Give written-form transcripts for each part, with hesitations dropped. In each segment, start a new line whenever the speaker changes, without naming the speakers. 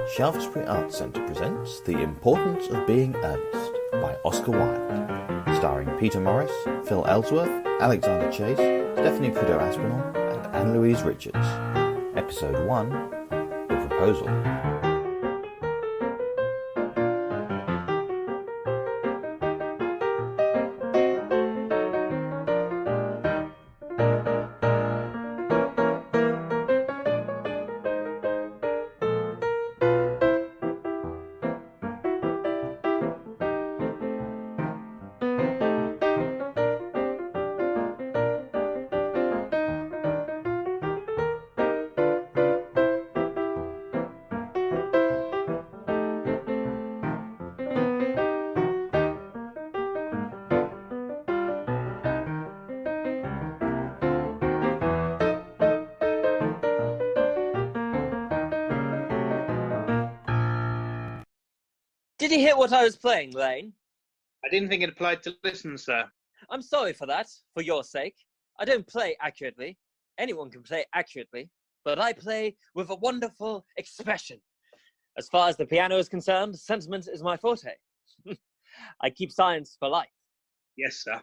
Shaftesbury Arts Centre presents The Importance of Being Earnest by Oscar Wilde, starring Peter Morris, Phil Ellsworth, Alexander Chase, Stephanie Prideaux Aspinall and Anne-Louise Richards. Episode 1, The Proposal.
Did you hear what I was playing, Lane?
I didn't think it applied to listen, sir.
I'm sorry for that, for your sake. I don't play accurately. Anyone can play accurately, but I play with a wonderful expression. As far as the piano is concerned, sentiment is my forte. I keep science for life.
Yes, sir.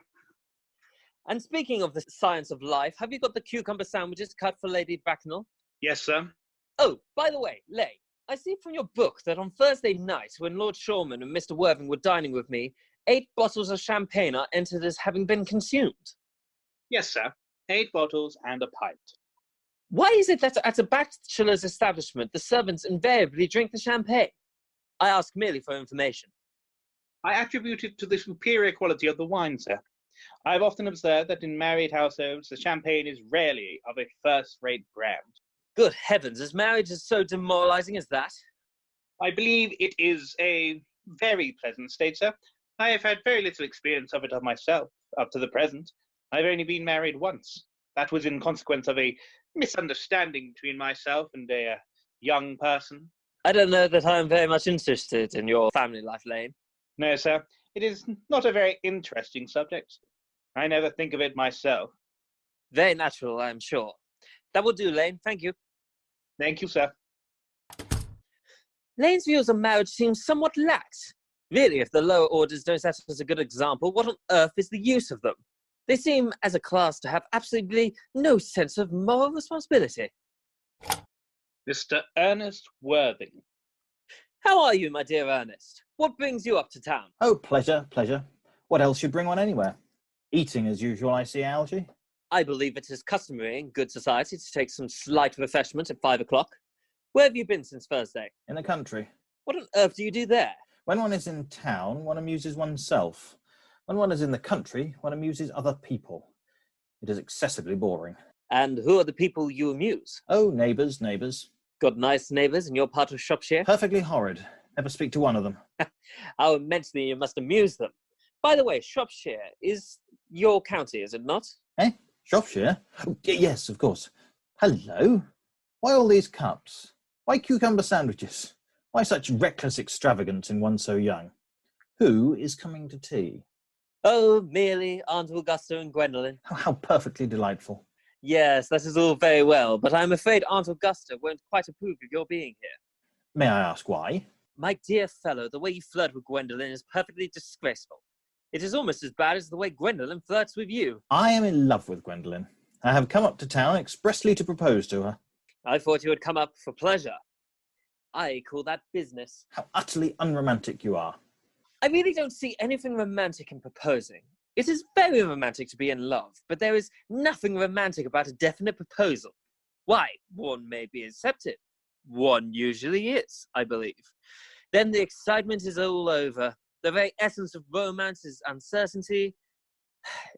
And speaking of the science of life, have you got the cucumber sandwiches cut for Lady Bracknell?
Yes, sir.
Oh, by the way, Lane, I see from your book that on Thursday night, when Lord Shorman and Mr. Worthing were dining with me, 8 bottles of champagne are entered as having been consumed.
Yes, sir. 8 bottles and a pint.
Why is it that at a bachelor's establishment, the servants invariably drink the champagne? I ask merely for information.
I attribute it to the superior quality of the wine, sir. I have often observed that in married households, the champagne is rarely of a first-rate brand.
Good heavens, is marriage as so demoralizing as that?
I believe it is a very pleasant state, sir. I have had very little experience of it of myself, up to the present. I've only been married once. That was in consequence of a misunderstanding between myself and a young person.
I don't know that I am very much interested in your family life, Lane.
No, sir. It is not a very interesting subject. I never think of it myself.
Very natural, I am sure. That will do, Lane. Thank you.
Thank you, sir.
Lane's views on marriage seem somewhat lax. Really, if the lower orders don't set us a good example, what on earth is the use of them? They seem, as a class, to have absolutely no sense of moral responsibility.
Mr. Ernest Worthing.
How are you, my dear Earnest? What brings you up to town?
Oh, pleasure. What else should bring one anywhere? Eating as usual, I see, Algie.
I believe it is customary in good society to take some slight refreshment at 5 o'clock. Where have you been since Thursday?
In the country.
What on earth do you do there?
When one is in town, one amuses oneself. When one is in the country, one amuses other people. It is excessively boring.
And who are the people you amuse?
Oh, neighbours.
Got nice neighbours in your part of Shropshire?
Perfectly horrid. Never speak to one of them.
How immensely you must amuse them. By the way, Shropshire is your county, is it not?
Eh? Shropshire? Oh, yes, of course. Hello? Why all these cups? Why cucumber sandwiches? Why such reckless extravagance in one so young? Who is coming to tea?
Oh, merely Aunt Augusta and Gwendolen.
Oh, how perfectly delightful.
Yes, that is all very well, but I'm afraid Aunt Augusta won't quite approve of your being here.
May I ask why?
My dear fellow, the way you flirt with Gwendolen is perfectly disgraceful. It is almost as bad as the way Gwendolen flirts with you.
I am in love with Gwendolen. I have come up to town expressly to propose to her.
I thought you had come up for pleasure. I call that business.
How utterly unromantic you are.
I really don't see anything romantic in proposing. It is very romantic to be in love, but there is nothing romantic about a definite proposal. Why, one may be accepted. One usually is, I believe. Then the excitement is all over. The very essence of romance is uncertainty.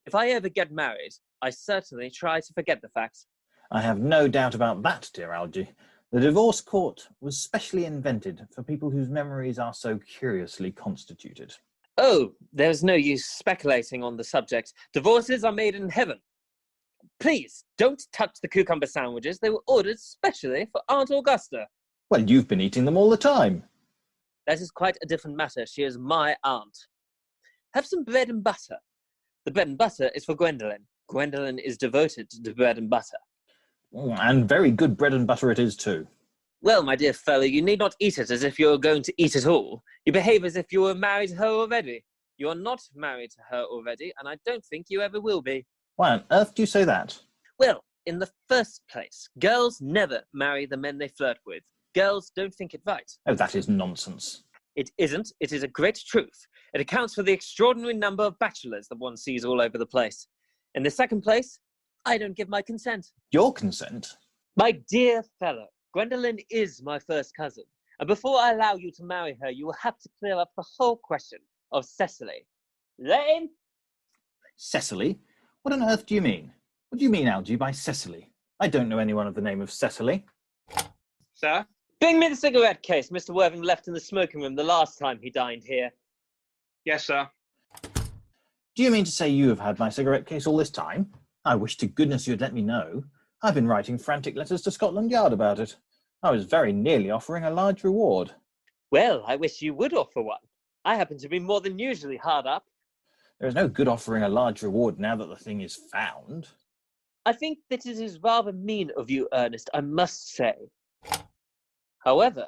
If I ever get married, I certainly try to forget the fact.
I have no doubt about that, dear Algie. The divorce court was specially invented for people whose memories are so curiously constituted.
Oh, there's no use speculating on the subject. Divorces are made in heaven. Please, don't touch the cucumber sandwiches. They were ordered specially for Aunt Augusta.
Well, you've been eating them all the time.
That is quite a different matter. She is my aunt. Have some bread and butter. The bread and butter is for Gwendolen. Gwendolen is devoted to bread and butter.
And very good bread and butter it is too.
Well, my dear fellow, you need not eat it as if you were going to eat it all. You behave as if you were married to her already. You are not married to her already, and I don't think you ever will be.
Why on earth do you say that?
Well, in the first place, girls never marry the men they flirt with. Girls don't think it right.
Oh, that is nonsense.
It isn't. It is a great truth. It accounts for the extraordinary number of bachelors that one sees all over the place. In the second place, I don't give my consent.
Your consent?
My dear fellow, Gwendolen is my first cousin, and before I allow you to marry her, you will have to clear up the whole question of Cecily. Lane?
Cecily? What on earth do you mean? What do you mean, Algy, by Cecily? I don't know anyone of the name of Cecily.
Sir?
Bring me the cigarette case Mr. Worthing left in the smoking room the last time he dined here.
Yes, sir.
Do you mean to say you have had my cigarette case all this time? I wish to goodness you'd let me know. I've been writing frantic letters to Scotland Yard about it. I was very nearly offering a large reward.
Well, I wish you would offer one. I happen to be more than usually hard up.
There is no good offering a large reward now that the thing is found.
I think that it is rather mean of you, Ernest, I must say. However,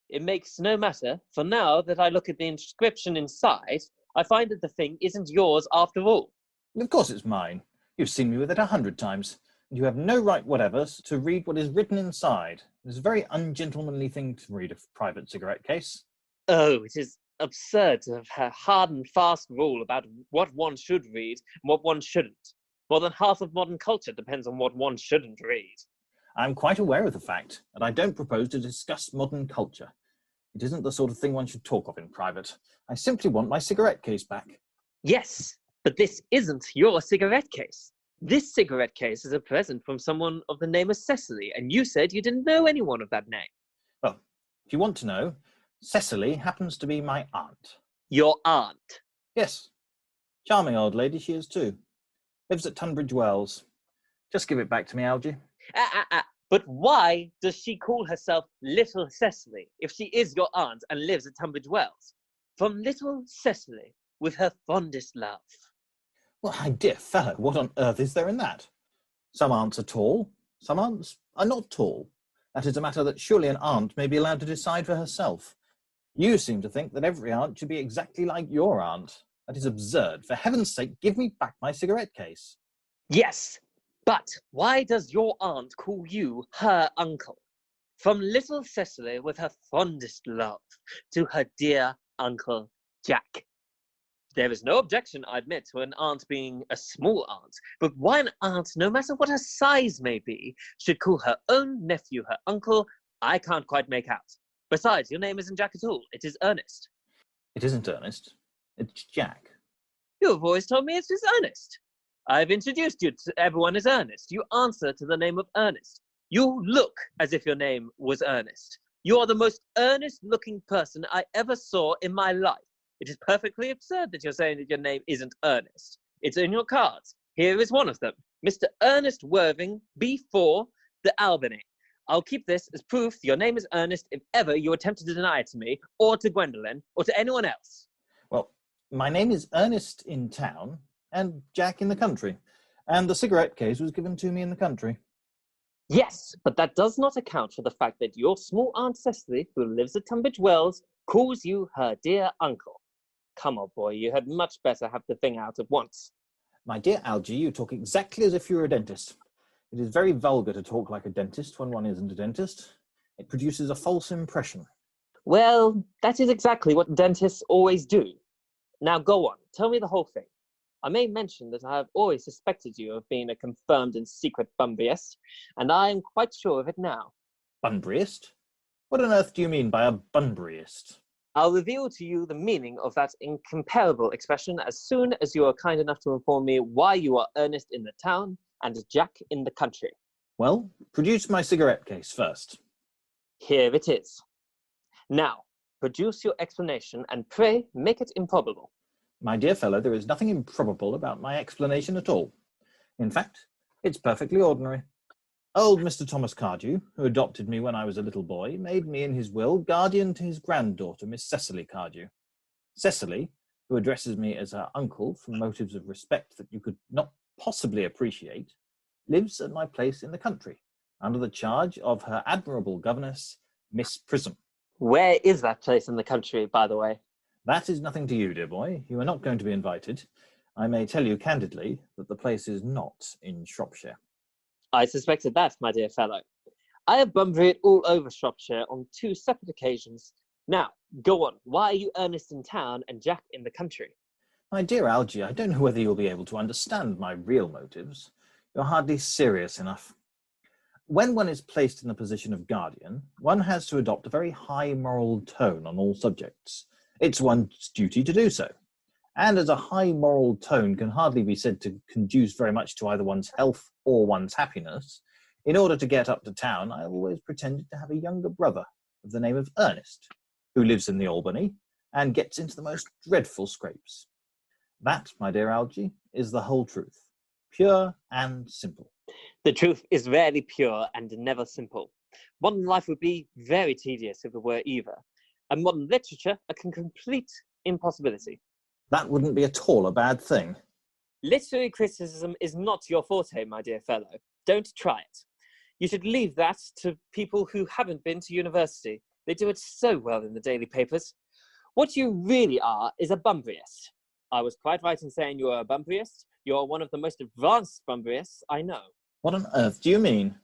it makes no matter, for now that I look at the inscription inside, I find that the thing isn't yours after all.
Of course it's mine. You've seen me with it 100 times. And you have no right whatever to read what is written inside. It's a very ungentlemanly thing to read a private cigarette case.
Oh, it is absurd to have a hard and fast rule about what one should read and what one shouldn't. More than half of modern culture depends on what one shouldn't read.
I'm quite aware of the fact, and I don't propose to discuss modern culture. It isn't the sort of thing one should talk of in private. I simply want my cigarette case back.
Yes, but this isn't your cigarette case. This cigarette case is a present from someone of the name of Cecily, and you said you didn't know anyone of that name.
Well, if you want to know, Cecily happens to be my aunt.
Your aunt?
Yes. Charming old lady she is too. Lives at Tunbridge Wells. Just give it back to me, Algy.
But why does she call herself Little Cecily if she is your aunt and lives at Tunbridge Wells? From Little Cecily, with her fondest love.
Well, my dear fellow, what on earth is there in that? Some aunts are tall, some aunts are not tall. That is a matter that surely an aunt may be allowed to decide for herself. You seem to think that every aunt should be exactly like your aunt. That is absurd. For heaven's sake, give me back my cigarette case.
Yes, but why does your aunt call you her uncle? From Little Cecily with her fondest love to her dear Uncle Jack. There is no objection, I admit, to an aunt being a small aunt, but why an aunt, no matter what her size may be, should call her own nephew her uncle, I can't quite make out. Besides, your name isn't Jack at all, it is Earnest.
It isn't Ernest. It's Jack.
You have always told me it is Earnest. I've introduced you to everyone as Earnest. You answer to the name of Earnest. You look as if your name was Earnest. You are the most earnest-looking person I ever saw in my life. It is perfectly absurd that you're saying that your name isn't Earnest. It's in your cards. Here is one of them. Mr. Ernest Worthing, B4, the Albany. I'll keep this as proof your name is Ernest if ever you attempt to deny it to me, or to Gwendolen, or to anyone else.
Well, my name is Ernest in town, and Jack in the country. And the cigarette case was given to me in the country.
Yes, but that does not account for the fact that your small Aunt Cecily, who lives at Tunbridge Wells, calls you her dear uncle. Come on, boy, you had much better have the thing out at once.
My dear Algy, you talk exactly as if you were a dentist. It is very vulgar to talk like a dentist when one isn't a dentist. It produces a false impression.
Well, that is exactly what dentists always do. Now go on, tell me the whole thing. I may mention that I have always suspected you of being a confirmed and secret Bunburyist, and I am quite sure of it now.
Bunburyist? What on earth do you mean by a Bunburyist?
I'll reveal to you the meaning of that incomparable expression as soon as you are kind enough to inform me why you are Ernest in the town and Jack in the country.
Well, produce my cigarette case first.
Here it is. Now, produce your explanation and pray make it improbable.
My dear fellow, there is nothing improbable about my explanation at all. In fact, it's perfectly ordinary. Old Mr. Thomas Cardew, who adopted me when I was a little boy, made me in his will guardian to his granddaughter, Miss Cecily Cardew. Cecily, who addresses me as her uncle from motives of respect that you could not possibly appreciate, lives at my place in the country, under the charge of her admirable governess,
Miss Prism.
Where is that place in the country, by the way?
That is nothing to you, dear boy. You are not going to be invited. I may tell you candidly that the place is not in Shropshire.
I suspected that, my dear fellow. I have Bunburyed all over Shropshire on 2 separate occasions. Now, go on. Why are you Ernest in town and Jack in the country?
My dear Algy, I don't know whether you'll be able to understand my real motives. You're hardly serious enough. When one is placed in the position of guardian, one has to adopt a very high moral tone on all subjects. It's one's duty to do so. And as a high moral tone can hardly be said to conduce very much to either one's health or one's happiness, in order to get up to town, I always pretended to have a younger brother of the name of Earnest, who lives in the Albany and gets into the most dreadful scrapes. That, my dear Algy, is the whole truth, pure and simple.
The truth is rarely pure and never simple. Modern life would be very tedious if it were either, and modern literature a complete impossibility.
That wouldn't be at all a bad thing.
Literary criticism is not your forte, my dear fellow. Don't try it. You should leave that to people who haven't been to university. They do it so well in the daily papers. What you really are is a Bunburyist. I was quite right in saying you are a Bunburyist. You are one of the most advanced Bunburyists I know.
What on earth do you mean?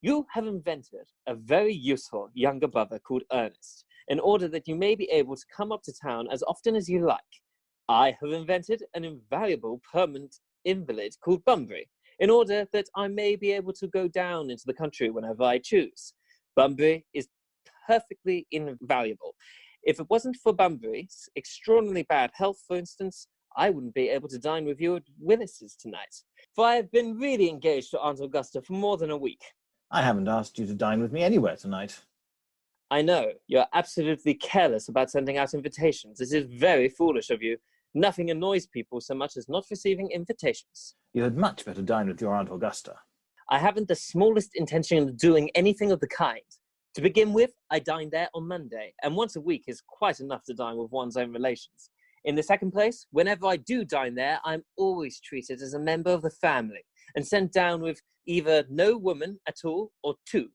You have invented a very useful younger brother called Earnest, in order that you may be able to come up to town as often as you like. I have invented an invaluable permanent invalid called Bunbury, in order that I may be able to go down into the country whenever I choose. Bunbury is perfectly invaluable. If it wasn't for Bunbury's extraordinarily bad health, for instance, I wouldn't be able to dine with you at Willis's tonight, for I have been really engaged to Aunt Augusta for more than a week.
I haven't asked you to dine with me anywhere tonight.
I know, you're absolutely careless about sending out invitations. It is very foolish of you. Nothing annoys people so much as not receiving invitations.
You had much better dine with your Aunt Augusta.
I haven't the smallest intention of doing anything of the kind. To begin with, I dine there on Monday, and once a week is quite enough to dine with one's own relations. In the second place, whenever I do dine there, I'm always treated as a member of the family and sent down with either no woman at all or 2.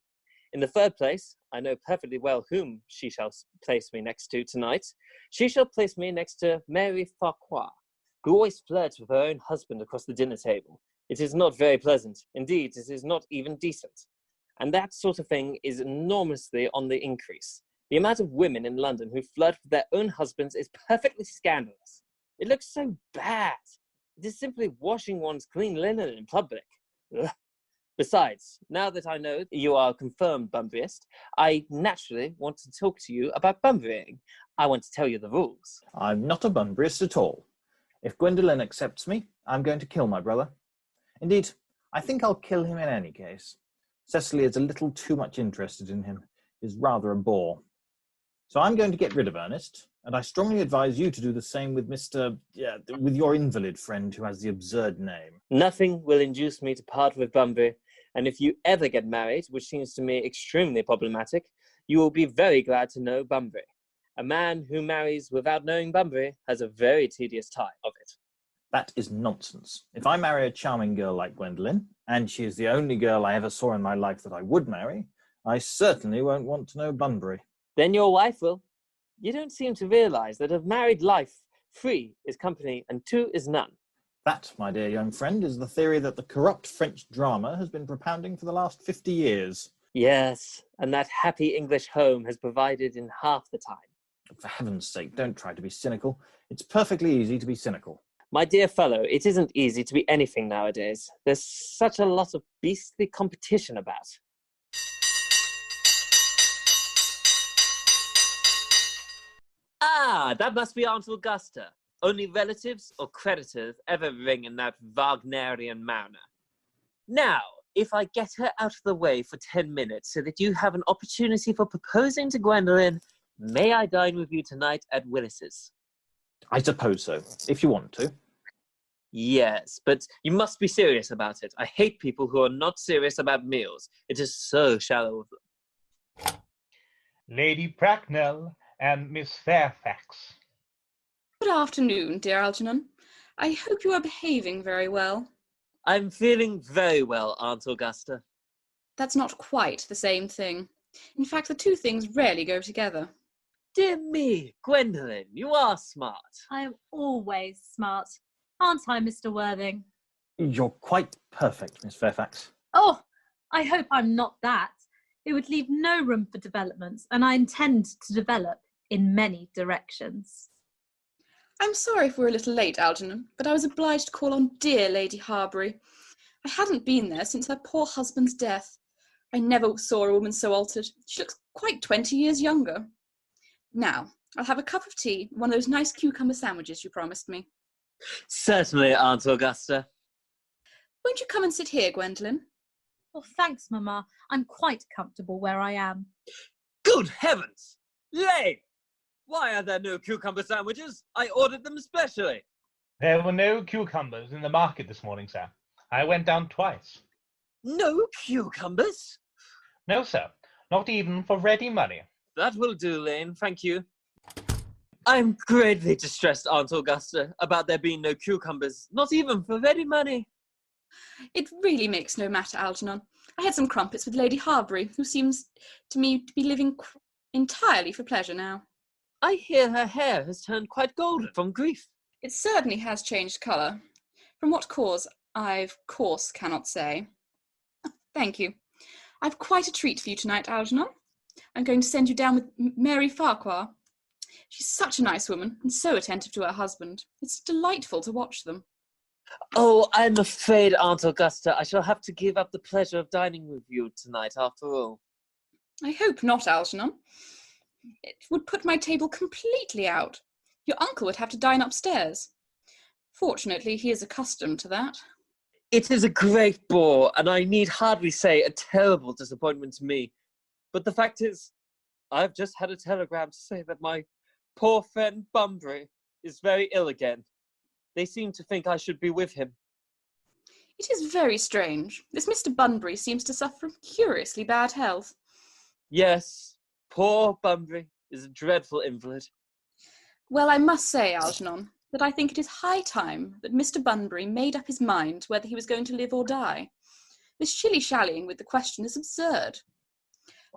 In the third place, I know perfectly well whom she shall place me next to tonight. She shall place me next to Mary Farquhar, who always flirts with her own husband across the dinner table. It is not very pleasant. Indeed, it is not even decent. And that sort of thing is enormously on the increase. The amount of women in London who flirt with their own husbands is perfectly scandalous. It looks so bad. It is simply washing one's clean linen in public. Ugh. Besides, now that I know you are a confirmed Bunburyist, I naturally want to talk to you about Bunburying. I want to tell you the rules.
I'm not a Bunburyist at all. If Gwendolen accepts me, I'm going to kill my brother. Indeed, I think I'll kill him in any case. Cecily is a little too much interested in him. He's rather a bore. So I'm going to get rid of Ernest, and I strongly advise you to do the same with with your invalid friend who has the absurd name.
Nothing will induce me to part with Bunbury, and if you ever get married, which seems to me extremely problematic, you will be very glad to know Bunbury. A man who marries without knowing Bunbury has a very tedious time of it.
That is nonsense. If I marry a charming girl like Gwendolen, and she is the only girl I ever saw in my life that I would marry, I certainly won't want to know Bunbury.
Then your wife will. You don't seem to realise that a married life, 3 is company and 2 is none.
That, my dear young friend, is the theory that the corrupt French drama has been propounding for the last 50 years.
Yes, and that happy English home has provided in half the time.
For heaven's sake, don't try to be cynical. It's perfectly easy to be cynical.
My dear fellow, it isn't easy to be anything nowadays. There's such a lot of beastly competition about. Ah, that must be Aunt Augusta. Only relatives or creditors ever ring in that Wagnerian manner. Now, if I get her out of the way for 10 minutes so that you have an opportunity for proposing to Gwendolen, may I dine with you tonight at Willis's?
I suppose so, if you want to.
Yes, but you must be serious about it. I hate people who are not serious about meals. It is so shallow of them.
Lady Bracknell and Miss Fairfax.
Good afternoon, dear Algernon. I hope you are behaving very well.
I'm feeling very well, Aunt Augusta.
That's not quite the same thing. In fact, the two things rarely go together.
Dear me, Gwendolyn, you are smart.
I am always smart. Aren't I, Mr. Worthing?
You're quite perfect, Miss Fairfax.
Oh, I hope I'm not that. It would leave no room for developments, and I intend to develop in many directions.
I'm sorry if we're a little late, Algernon, but I was obliged to call on dear Lady Harbury. I hadn't been there since her poor husband's death. I never saw a woman so altered. She looks quite 20 years younger. Now, I'll have a cup of tea, one of those nice cucumber sandwiches you promised me.
Certainly, Aunt Augusta.
Won't you come and sit here, Gwendolen?
Oh, thanks, Mamma. I'm quite comfortable where I am.
Good heavens! Lane! Why are there no cucumber sandwiches? I ordered them specially.
There were no cucumbers in the market this morning, sir. I went down twice.
No cucumbers?
No, sir. Not even for ready money.
That will do, Lane, thank you. I'm greatly distressed, Aunt Augusta, about there being no cucumbers, not even for ready money.
It really makes no matter, Algernon. I had some crumpets with Lady Harbury, who seems to me to be living entirely for pleasure now.
I hear her hair has turned quite golden from grief.
It certainly has changed colour. From what cause, I of course cannot say. Thank you. I've quite a treat for you tonight, Algernon. I'm going to send you down with Mary Farquhar. She's such a nice woman and so attentive to her husband. It's delightful to watch them.
Oh, I'm afraid, Aunt Augusta, I shall have to give up the pleasure of dining with you tonight after all.
I hope not, Algernon. It would put my table completely out. Your uncle would have to dine upstairs. Fortunately, he is accustomed to that.
It is a great bore, and I need hardly say a terrible disappointment to me. But the fact is, I've just had a telegram to say that my poor friend Bunbury is very ill again. They seem to think I should be with him.
It is very strange. This Mr. Bunbury seems to suffer from curiously bad health.
Yes, poor Bunbury is a dreadful invalid.
Well, I must say, Algernon, that I think it is high time that Mr. Bunbury made up his mind whether he was going to live or die. This shilly-shallying with the question is absurd.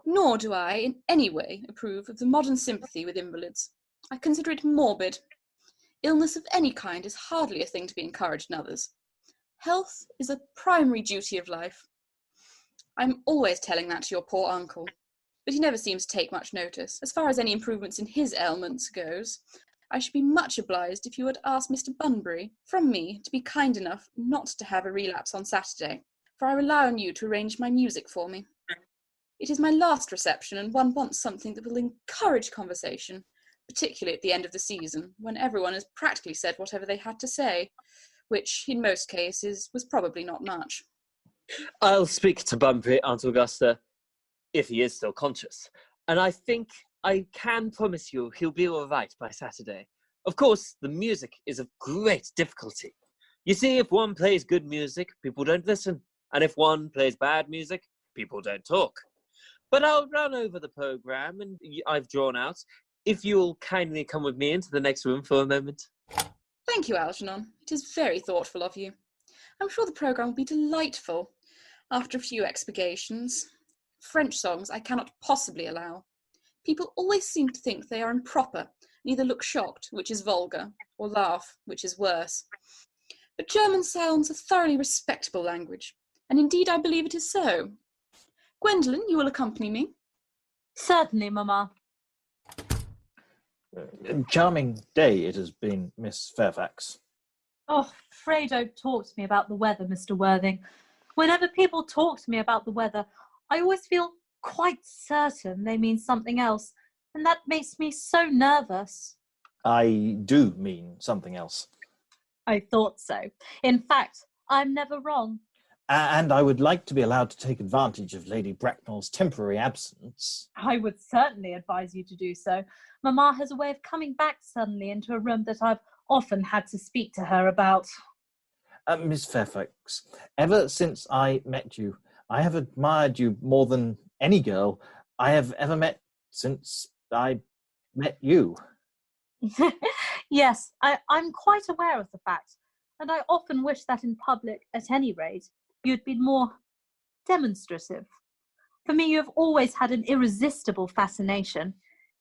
Nor do I in any way approve of the modern sympathy with invalids. I consider it morbid. Illness of any kind is hardly a thing to be encouraged in others. Health is a primary duty of life. I'm always telling that to your poor uncle, but he never seems to take much notice. As far as any improvements in his ailments goes, I should be much obliged if you would ask Mr. Bunbury, from me, to be kind enough not to have a relapse on Saturday, for I rely on you to arrange my music for me. It is my last reception, and one wants something that will encourage conversation, particularly at the end of the season, when everyone has practically said whatever they had to say, which, in most cases, was probably not much.
I'll speak to Bunbury, Aunt Augusta, if he is still conscious. And I think I can promise you he'll be all right by Saturday. Of course, the music is of great difficulty. You see, if one plays good music, people don't listen. And if one plays bad music, people don't talk. But I'll run over the programme and I've drawn out, if you'll kindly come with me into the next room for a moment.
Thank you, Algernon. It is very thoughtful of you. I'm sure the programme will be delightful. After a few expurgations, French songs I cannot possibly allow. People always seem to think they are improper and either look shocked, which is vulgar, or laugh, which is worse. But German sounds a thoroughly respectable language, and indeed I believe it is so. Gwendolen, you will accompany me?
Certainly, Mamma.
Charming day it has been, Miss Fairfax.
Oh, pray don't talk to me about the weather, Mr. Worthing. Whenever people talk to me about the weather, I always feel quite certain they mean something else, and that makes me so nervous.
I do mean something else.
I thought so. In fact, I'm never wrong.
And I would like to be allowed to take advantage of Lady Bracknell's temporary absence.
I would certainly advise you to do so. Mamma has a way of coming back suddenly into a room that I've often had to speak to her about.
Miss Fairfax, ever since I met you, I have admired you more than any girl I have ever met since I met you.
Yes, I'm quite aware of the fact, and I often wish that in public, at any rate, you'd been more demonstrative. For me, you have always had an irresistible fascination.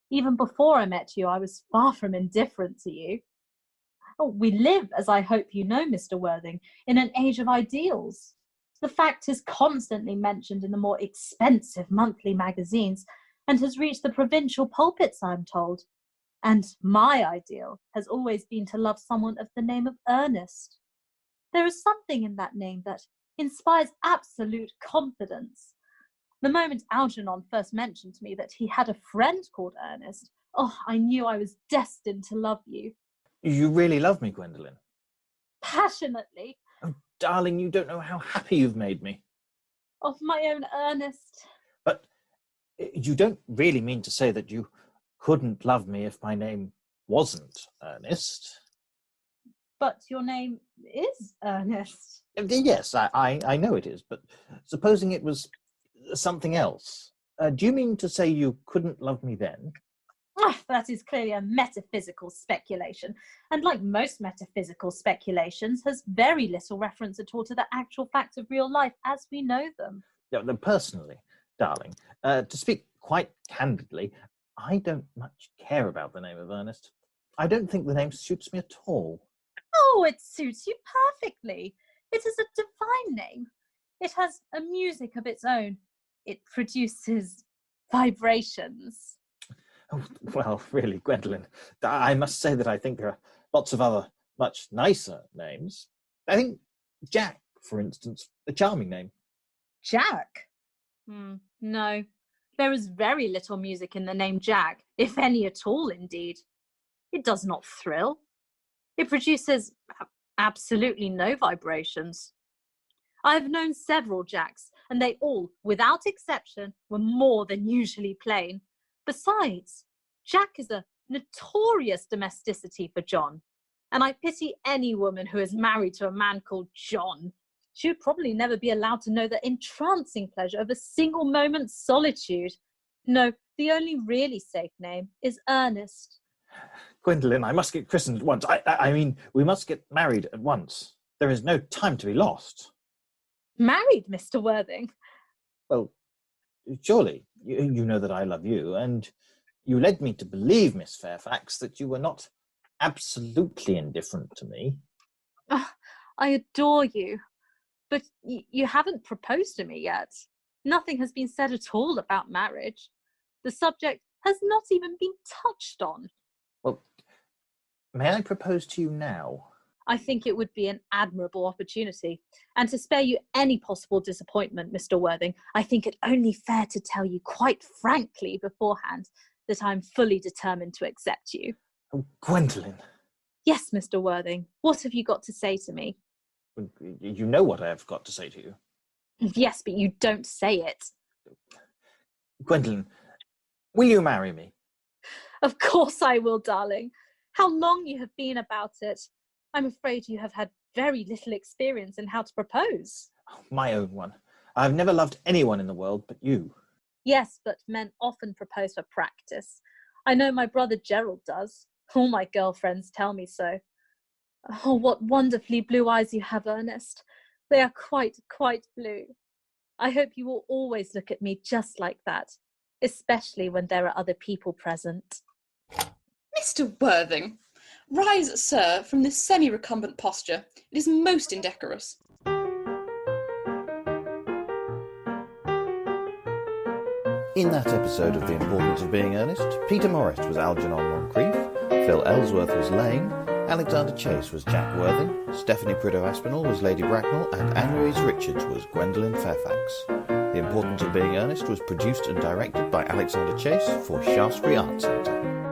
Even before I met you, I was far from indifferent to you. Oh, we live, as I hope you know, Mr. Worthing, in an age of ideals. The fact is constantly mentioned in the more expensive monthly magazines and has reached the provincial pulpits, I'm told. And my ideal has always been to love someone of the name of Earnest. There is something in that name that inspires absolute confidence. The moment Algernon first mentioned to me that he had a friend called Earnest, I knew I was destined to love you.
You really love me, Gwendolen.
Passionately.
Oh, darling, you don't know how happy you've made me.
Of my own Earnest.
But you don't really mean to say that you couldn't love me if my name wasn't Earnest?
But your name is Earnest.
Yes, I know it is, but supposing it was something else, do you mean to say you couldn't love me then?
That is clearly a metaphysical speculation, and like most metaphysical speculations, has very little reference at all to the actual facts of real life as we know them.
Then personally, darling, to speak quite candidly, I don't much care about the name of Ernest. I don't think the name suits me at all.
Oh, it suits you perfectly. It is a divine name. It has a music of its own. It produces vibrations.
Oh, well, really, Gwendolen, I must say that I think there are lots of other much nicer names. I think Jack, for instance, a charming name.
Jack? No. There is very little music in the name Jack, if any at all, indeed. It does not thrill. It produces absolutely no vibrations. I have known several Jacks, and they all, without exception, were more than usually plain. Besides, Jack is a notorious domesticity for John, and I pity any woman who is married to a man called John. She would probably never be allowed to know the entrancing pleasure of a single moment's solitude. No, the only really safe name is Earnest.
Gwendolen, I must get christened at once. I mean, we must get married at once. There is no time to be lost.
Married, Mr. Worthing?
Well, surely, you know that I love you, and you led me to believe, Miss Fairfax, that you were not absolutely indifferent to me.
I adore you, but you haven't proposed to me yet. Nothing has been said at all about marriage. The subject has not even been touched on.
Well, may I propose to you now?
I think it would be an admirable opportunity. And to spare you any possible disappointment, Mr. Worthing, I think it only fair to tell you quite frankly beforehand that I'm fully determined to accept you.
Oh, Gwendolen.
Yes, Mr. Worthing. What have you got to say to me?
You know what I have got to say to you.
Yes, but you don't say it.
Gwendolen, will you marry me?
Of course I will, darling. How long you have been about it. I'm afraid you have had very little experience in how to propose.
Oh, my own one. I have never loved anyone in the world but you.
Yes, but men often propose for practice. I know my brother Gerald does. All my girlfriends tell me so. Oh, what wonderfully blue eyes you have, Ernest. They are quite, quite blue. I hope you will always look at me just like that, especially when there are other people present.
Mr. Worthing, rise, sir, from this semi-recumbent posture. It is most indecorous.
In that episode of The Importance of Being Earnest, Peter Morris was Algernon Moncrief, Phil Ellsworth was Lane, Alexander Chase was Jack Worthing, Stephanie Prideaux Aspinall was Lady Bracknell, and Anne-Louise Richards was Gwendolen Fairfax. The Importance of Being Earnest was produced and directed by Alexander Chase for Shaftesbury Arts Centre.